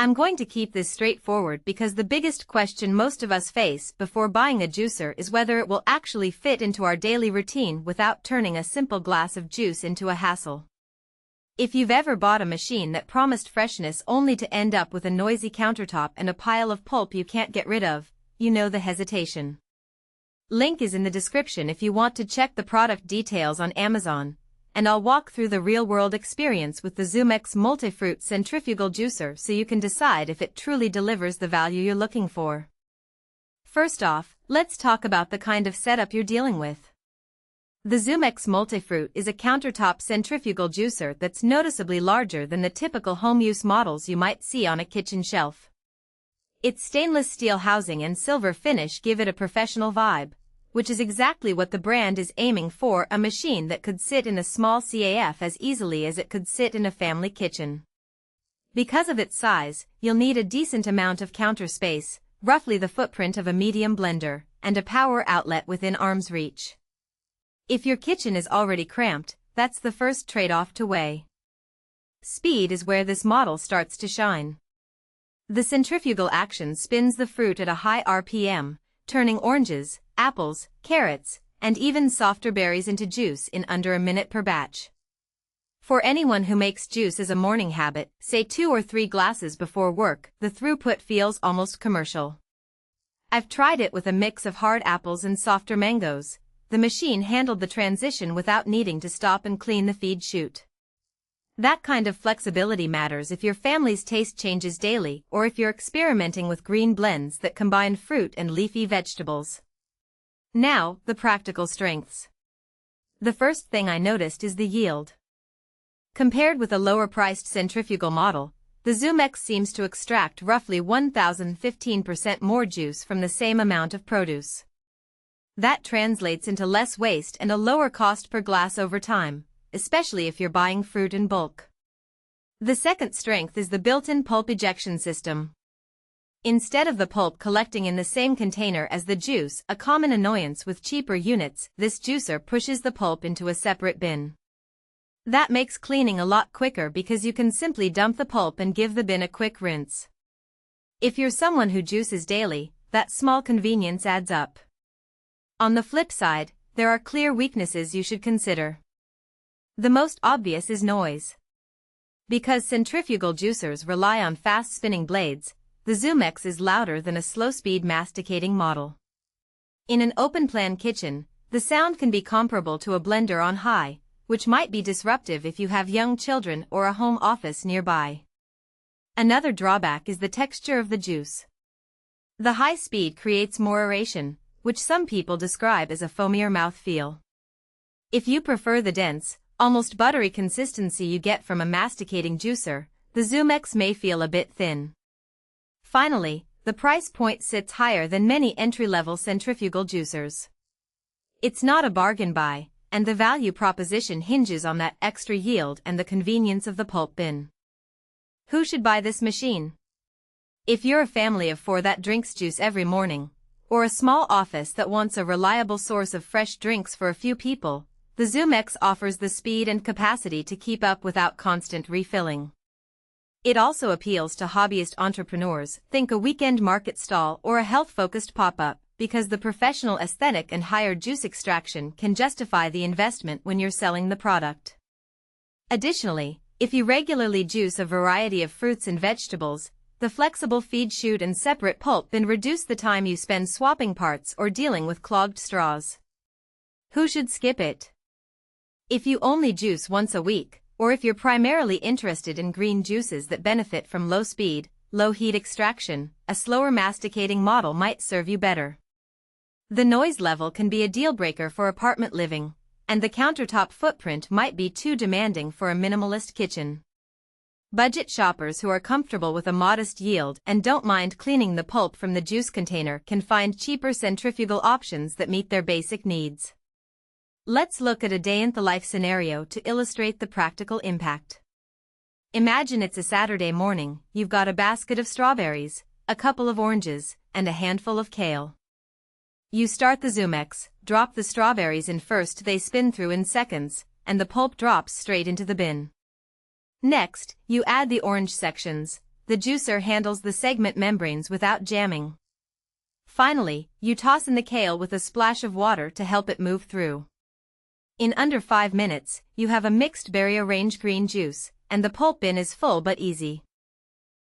I'm going to keep this straightforward because the biggest question most of us face before buying a juicer is whether it will actually fit into our daily routine without turning a simple glass of juice into a hassle. If you've ever bought a machine that promised freshness only to end up with a noisy countertop and a pile of pulp you can't get rid of, you know the hesitation. Link is in the description if you want to check the product details on Amazon, and I'll walk through the real-world experience with the Zumex Multifruit Centrifugal juicer so you can decide if it truly delivers the value you're looking for. First off, let's talk about the kind of setup you're dealing with. The Zumex Multifruit is a countertop centrifugal juicer that's noticeably larger than the typical home-use models you might see on a kitchen shelf. Its stainless steel housing and silver finish give it a professional vibe, which is exactly what the brand is aiming for, a machine that could sit in a small CAF as easily as it could sit in a family kitchen. Because of its size, you'll need a decent amount of counter space, roughly the footprint of a medium blender, and a power outlet within arm's reach. If your kitchen is already cramped, that's the first trade-off to weigh. Speed is where this model starts to shine. The centrifugal action spins the fruit at a high RPM, turning oranges, apples, carrots, and even softer berries into juice in under a minute per batch. For anyone who makes juice as a morning habit, say 2 or 3 glasses before work, the throughput feels almost commercial. I've tried it with a mix of hard apples and softer mangoes. The machine handled the transition without needing to stop and clean the feed chute. That kind of flexibility matters if your family's taste changes daily or if you're experimenting with green blends that combine fruit and leafy vegetables. Now, the practical strengths. The first thing I noticed is the yield. Compared with a lower-priced centrifugal model, the Zumex seems to extract roughly 1,015% more juice from the same amount of produce. That translates into less waste and a lower cost per glass over time, especially if you're buying fruit in bulk. The second strength is the built-in pulp ejection system. Instead of the pulp collecting in the same container as the juice, a common annoyance with cheaper units, this juicer pushes the pulp into a separate bin. That makes cleaning a lot quicker because you can simply dump the pulp and give the bin a quick rinse. If you're someone who juices daily, that small convenience adds up. On the flip side, there are clear weaknesses you should consider. The most obvious is noise. Because centrifugal juicers rely on fast-spinning blades, the Zumex is louder than a slow-speed masticating model. In an open-plan kitchen, the sound can be comparable to a blender on high, which might be disruptive if you have young children or a home office nearby. Another drawback is the texture of the juice. The high speed creates more aeration, which some people describe as a foamier mouthfeel. If you prefer the dense, almost buttery consistency you get from a masticating juicer, the Zumex may feel a bit thin. Finally, the price point sits higher than many entry-level centrifugal juicers. It's not a bargain buy, and the value proposition hinges on that extra yield and the convenience of the pulp bin. Who should buy this machine? If you're a family of 4 that drinks juice every morning, or a small office that wants a reliable source of fresh drinks for a few people, the Zumex offers the speed and capacity to keep up without constant refilling. It also appeals to hobbyist entrepreneurs, think a weekend market stall or a health-focused pop-up, because the professional aesthetic and higher juice extraction can justify the investment when you're selling the product. Additionally, if you regularly juice a variety of fruits and vegetables, the flexible feed chute and separate pulp bin reduce the time you spend swapping parts or dealing with clogged straws. Who should skip it? If you only juice once a week, or if you're primarily interested in green juices that benefit from low speed, low heat extraction, a slower masticating model might serve you better. The noise level can be a deal-breaker for apartment living, and the countertop footprint might be too demanding for a minimalist kitchen. Budget shoppers who are comfortable with a modest yield and don't mind cleaning the pulp from the juice container can find cheaper centrifugal options that meet their basic needs. Let's look at a day-in-the-life scenario to illustrate the practical impact. Imagine it's a Saturday morning, you've got a basket of strawberries, a couple of oranges, and a handful of kale. You start the Zumex, drop the strawberries in first, they spin through in seconds, and the pulp drops straight into the bin. Next, you add the orange sections, the juicer handles the segment membranes without jamming. Finally, you toss in the kale with a splash of water to help it move through. In under 5 minutes, you have a mixed berry orange green juice, and the pulp bin is full but easy.